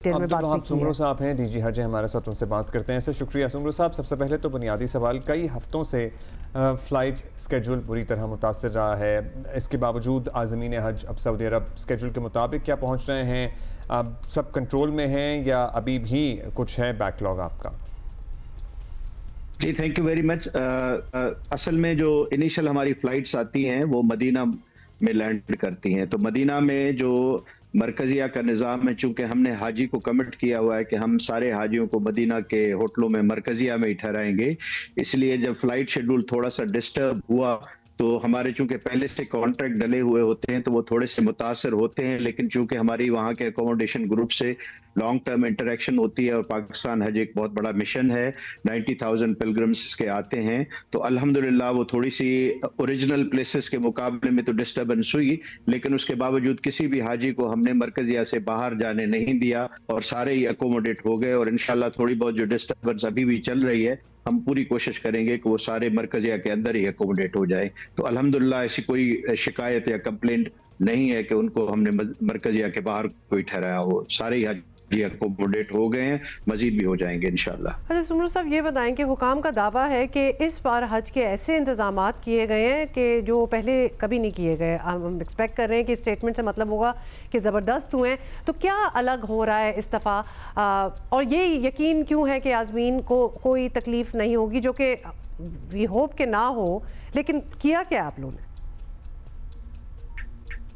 Detail में बात की है। सुमरो साहब हैं, डीजी हज हैं हमारे साथ, उनसे बात करते हैं। सर शुक्रिया सुमरो साहब। सबसे पहले तो बुनियादी सवाल, कई हफ्तों से फ़्लाइट स्केड्यूल बुरी तरह मुतासर रहा है, इसके बावजूद आज़मीन हज अब सऊदी अरब स्केड्यूल के मुताबिक क्या पहुँच रहे हैं? अब सब कंट्रोल में हैं या अभी भी कुछ है बैकलॉग आपका? जी थैंक यू वेरी मच। असल में जो इनिशियल हमारी फ्लाइट्स आती हैं वो मदीना में लैंड करती हैं, तो मदीना में जो मरकजिया का निज़ाम है, चूंकि हमने हाजी को कमिट किया हुआ है कि हम सारे हाजियों को मदीना के होटलों में मरकजिया में ही ठहराएंगे, इसलिए जब फ्लाइट शेड्यूल थोड़ा सा डिस्टर्ब हुआ तो हमारे चूंकि पहले से कॉन्ट्रैक्ट डले हुए होते हैं तो वो थोड़े से मुतासर होते हैं, लेकिन चूंकि हमारी वहाँ के अकोमोडेशन ग्रुप से लॉन्ग टर्म इंटरेक्शन होती है और पाकिस्तान हज एक बहुत बड़ा मिशन है, 90,000 पिलग्रिम्स इसके आते हैं, तो अल्हम्दुलिल्लाह वो थोड़ी सी ओरिजिनल प्लेसेस के मुकाबले में तो डिस्टर्बेंस हुई, लेकिन उसके बावजूद किसी भी हाजी को हमने मरकजिया से बाहर जाने नहीं दिया और सारे ही अकोमोडेट हो गए। और इंशाल्लाह थोड़ी बहुत जो डिस्टर्बेंस अभी भी चल रही है, हम पूरी कोशिश करेंगे कि वो सारे मरकजिया के अंदर ही अकोमोडेट हो जाए। तो अल्हम्दुलिल्लाह ऐसी कोई शिकायत या कंप्लेंट नहीं है कि उनको हमने मरकजिया के बाहर कोई ठहराया हो, सारे ही जी अकोमोडेट हो गए हैं, मजीद भी हो जाएंगे इंशाल्लाह। अच्छा सुमरो साहब, ये बताएं कि हुकाम का दावा है कि इस बार हज के ऐसे इंतजामात किए गए हैं कि जो पहले कभी नहीं किए गए। हम एक्सपेक्ट कर रहे हैं कि स्टेटमेंट से मतलब होगा कि ज़बरदस्त हुए हैं, तो क्या अलग हो रहा है इस दफ़ा, और ये यकीन क्यों है कि आज़मीन को कोई तकलीफ नहीं होगी, जो कि वी होप के ना हो, लेकिन किया क्या आप लोगों ने?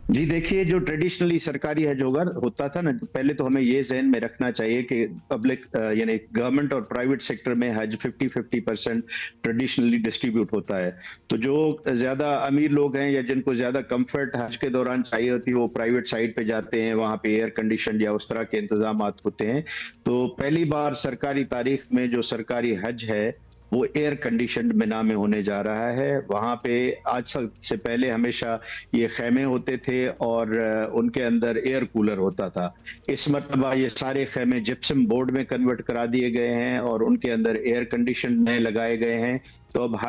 जी देखिए, जो ट्रेडिशनली सरकारी हज होता था ना, पहले तो हमें ये जहन में रखना चाहिए कि पब्लिक यानी गवर्नमेंट और प्राइवेट सेक्टर में हज 50-50% ट्रेडिशनली डिस्ट्रीब्यूट होता है। तो जो ज्यादा अमीर लोग हैं या जिनको ज्यादा कंफर्ट हज के दौरान चाहिए होती है, वो प्राइवेट साइड पे जाते हैं, वहां पे एयर कंडीशन या उस तरह के इंतजाम होते हैं। तो पहली बार सरकारी तारीख में जो सरकारी हज है वो एयर कंडीशन मिना में होने जा रहा है। वहाँ पे आज से पहले हमेशा ये खेमे होते थे और उनके अंदर एयर कूलर होता था। इस मरतबा ये सारे खेमे जिप्सम बोर्ड में कन्वर्ट करा दिए गए हैं और उनके अंदर एयर कंडीशन नए लगाए गए हैं। तो अब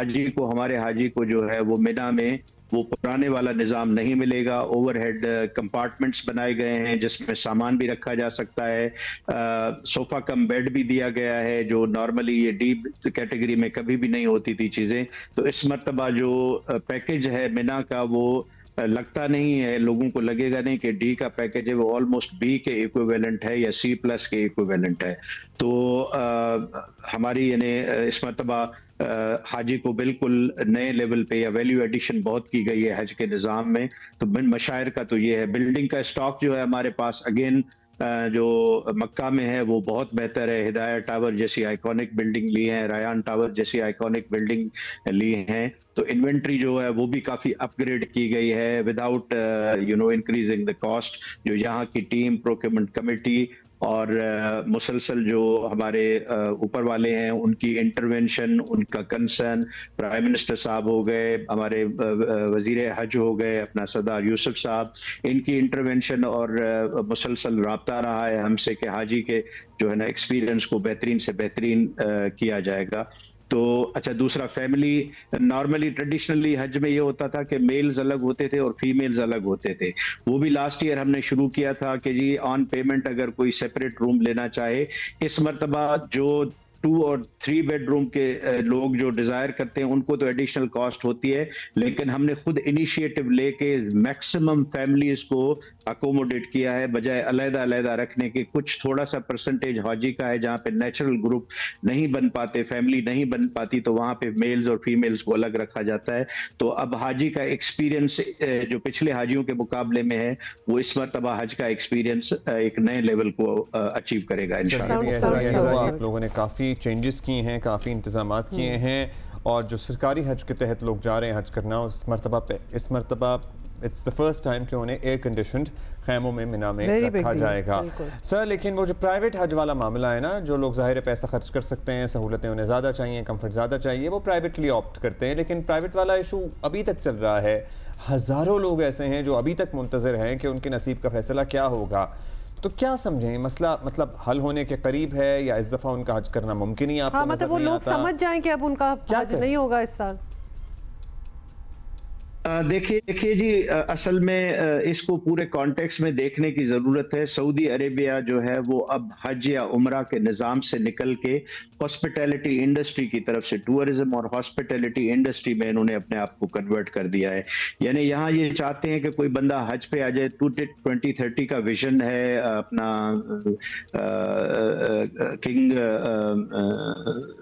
हमारे हाजी को जो है वो मिना में वो पुराने वाला निज़ाम नहीं मिलेगा। ओवरहेड कंपार्टमेंट्स बनाए गए हैं जिसमें सामान भी रखा जा सकता है। सोफा कम बेड भी दिया गया है, जो नॉर्मली ये डी कैटेगरी में कभी भी नहीं होती थी चीज़ें। तो इस मरतबा जो पैकेज है मिना का, वो लगता नहीं है, लोगों को लगेगा नहीं कि डी का पैकेज है, वो ऑलमोस्ट बी के इक्विवेलेंट है या सी प्लस के इक्विवेलेंट है। तो हमारी यानी इस मरतबा हाजी को बिल्कुल नए लेवल पे या वैल्यू एडिशन बहुत की गई है हज के निज़ाम में। तो बिन मशायर का तो ये है। बिल्डिंग का स्टॉक जो है हमारे पास अगेन जो मक्का में है वो बहुत बेहतर है। हिदाया टावर जैसी आइकॉनिक बिल्डिंग ली है, रायान टावर जैसी आइकॉनिक बिल्डिंग ली है। तो इन्वेंट्री जो है वो भी काफ़ी अपग्रेड की गई है विदाउट इंक्रीजिंग द कॉस्ट। जो यहाँ की टीम, प्रोक्योरमेंट कमेटी और मुसलसल जो हमारे ऊपर वाले हैं, उनकी इंटरवेंशन, उनका कंसर्न, प्राइम मिनिस्टर साहब हो गए, हमारे वजीर हज हो गए अपना सरदार यूसुफ साहब, इनकी इंटरवेंशन और मुसलसल राब्ता रहा है हमसे कि हाजी के जो है ना एक्सपीरियंस को बेहतरीन से बेहतरीन किया जाएगा। तो अच्छा, दूसरा फैमिली, नॉर्मली ट्रेडिशनली हज में ये होता था कि मेल्स अलग होते थे और फीमेल्स अलग होते थे। वो भी लास्ट ईयर हमने शुरू किया था कि जी ऑन पेमेंट अगर कोई सेपरेट रूम लेना चाहे। इस मरतबा जो 2 और 3 बेडरूम के लोग जो डिजायर करते हैं उनको तो एडिशनल कॉस्ट होती है, लेकिन हमने खुद इनिशिएटिव लेके मैक्सिमम फैमिलीज को अकोमोडेट किया है, बजाय अलग-अलग रखने के। कुछ थोड़ा सा परसेंटेज हाजी का है जहां पे नेचुरल ग्रुप नहीं बन पाते, फैमिली नहीं बन पाती, तो वहां पे मेल्स और फीमेल्स को अलग रखा जाता है। तो अब हाजी का एक्सपीरियंस जो पिछले हाजियों के मुकाबले में है, वो इस मरतबा हज का एक्सपीरियंस एक नए लेवल को अचीव करेगा इंशाअल्लाह। आप लोगों ने काफ़ी चेंजेस किए हैं, काफ़ी इंतजामात किए हैं, और जो सरकारी हज के तहत लोग जा रहे हैं हज करना, इस मरतबा इट्स द फर्स्ट टाइम कि उन्हें एयर कंडीशनड खैमों में मिना में रखा जाएगा। सर लेकिन वो जो प्राइवेट हज वाला मामला है ना, जो लोग ज़ाहिर पैसा खर्च कर सकते हैं, सहूलतें उन्हें ज़्यादा चाहिए, कंफर्ट ज़्यादा चाहिए, वो प्राइवेटली ऑप्ट करते हैं। लेकिन प्राइवेट वाला इशू अभी तक चल रहा है। हज़ारों लोग ऐसे हैं जो अभी तक मुंतज़िर हैं कि उनके नसीब का फैसला क्या होगा। तो क्या समझें, मसला मतलब हल होने के करीब है या इस दफ़ा उनका हज करना मुमकिन ही आपको मतलब वो लोग समझ जाएं कि अब उनका हज नहीं होगा इस साल? देखिए जी, असल में इसको पूरे कॉन्टेक्स्ट में देखने की ज़रूरत है। सऊदी अरेबिया जो है वो अब हज या उम्रा के निज़ाम से निकल के हॉस्पिटैलिटी इंडस्ट्री की तरफ से, टूरिज्म और हॉस्पिटैलिटी इंडस्ट्री में इन्होंने अपने आप को कन्वर्ट कर दिया है। यानी यहाँ ये चाहते हैं कि कोई बंदा हज पे आ जाए। 2030 का विजन है अपना किंग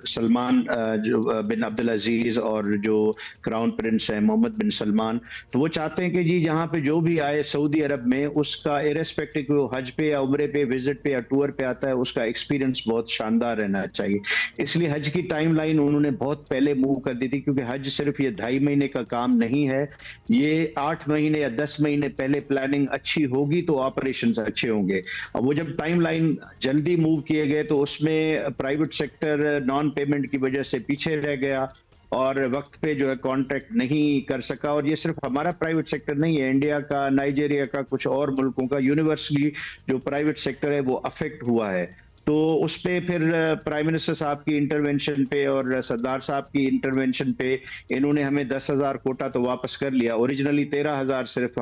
सलमान जो बिन अब्दुल अजीज और जो क्राउन प्रिंस है मोहम्मद बिन सलमान, तो वो चाहते हैं कि जी यहाँ पे जो भी आए सऊदी अरब में, उसका इरेस्पेक्टिव कि वो हज पे या उम्रे पे, विजिट पे या टूर पे आता है, उसका एक्सपीरियंस बहुत शानदार रहना चाहिए। इसलिए हज की टाइमलाइन उन्होंने बहुत पहले मूव कर दी थी, क्योंकि हज सिर्फ ये 2.5 महीने का काम नहीं है। ये 8 महीने या 10 महीने पहले प्लानिंग अच्छी होगी तो ऑपरेशन अच्छे होंगे। और वो जब टाइमलाइन जल्दी मूव किए गए तो उसमें प्राइवेट सेक्टर नॉन पेमेंट की वजह से पीछे रह गया और वक्त पे जो है कॉन्ट्रैक्ट नहीं कर सका। और ये सिर्फ हमारा प्राइवेट सेक्टर नहीं है, इंडिया का, नाइजीरिया का, कुछ और मुल्कों का यूनिवर्सली जो प्राइवेट सेक्टर है वो अफेक्ट हुआ है। तो उस पे फिर प्राइम मिनिस्टर साहब की इंटरवेंशन पे और सरदार साहब की इंटरवेंशन पे इन्होंने हमें 10,000 कोटा तो वापस कर लिया। ओरिजिनली 13,000 सिर्फ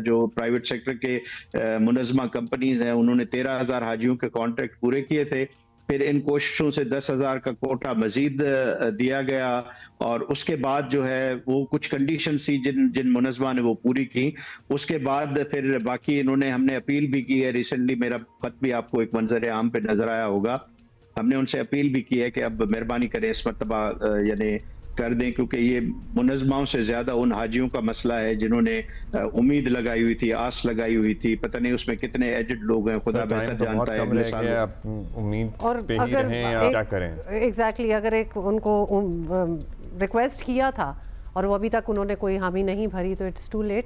जो प्राइवेट सेक्टर के मुनज़्ज़मा कंपनीज हैं उन्होंने 13,000 हाजियों के कॉन्ट्रैक्ट पूरे किए थे। फिर इन कोशिशों से 10,000 का कोटा मजीद दिया गया और उसके बाद जो है वो कुछ कंडीशन थी जिन मुनज़्ज़मा ने वो पूरी की। उसके बाद फिर बाकी इन्होंने, हमने अपील भी की है। रिसेंटली मेरा खत भी आपको एक मंजर आम पे नजर आया होगा। हमने उनसे अपील भी की है कि अब मेहरबानी करें इस मरतबा यानी कर दें, क्योंकि ये मुनज़्ज़माओं से ज्यादा उन हाजियों का मसला है जिन्होंने उम्मीद लगाई हुई थी, आस लगाई हुई थी। पता नहीं उसमें कितने एजेड लोग हैं, खुदा बेहतर जानता है। उम्मीद पे ही रहें या क्या करें? एग्जैक्टली, अगर एक उनको रिक्वेस्ट किया था और वो अभी तक उन्होंने कोई हामी नहीं भरी तो इट्स टू लेट।